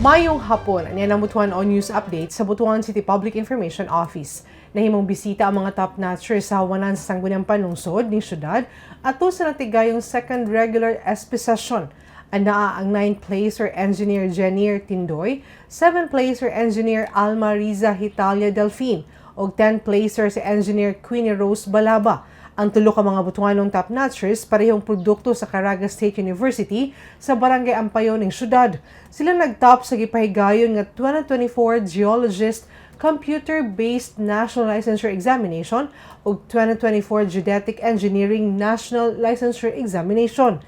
Mayong hapon, ang ang Butuan On News Update sa Butuan City Public Information Office. Nahimong bisita ang mga top-notchers sa hawanan sa sangguniang panungsod ni syudad at sa natigayong second regular SP session. Anaa ang 9th placer engineer Jenier Tindoy, 7th placer engineer Alma Riza Hitalia Delfin, o 10th placer si engineer Queenie Rose Balaba. Ang tulo ka mga Butuanong top-notchers parehong produkto sa Caraga State University sa Barangay Ampayon ng syudad. Sila nagtop sa gipahigayon nga 2024 Geologist Computer-Based National Licensure Examination o 2024 Geodetic Engineering National Licensure Examination.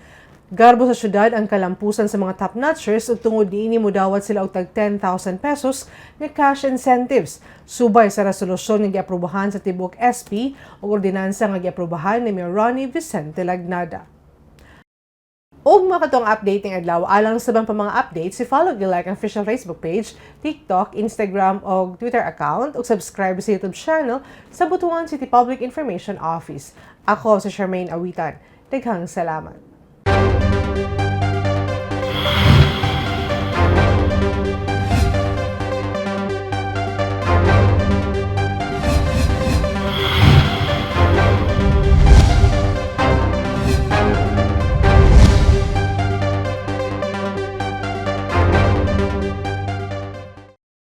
Garbo sa syudad ang kalampusan sa mga top-notchers ug tungod niini modawat sila og tag 10,000 pesos nga cash incentives. Subay sa resolusyon nga giaprubahan sa tibuok SP ug ordinansa nga giaprubahan ni Mayor Ronnie Vicente Lagnada. Og makatong updating adlaw alang sa bang pa mga updates, i-follow like ang official Facebook page, TikTok, Instagram o Twitter account ug subscribe sa YouTube channel sa Butuan City Public Information Office. Ako si Charmaine Awitan. Daghang salamat.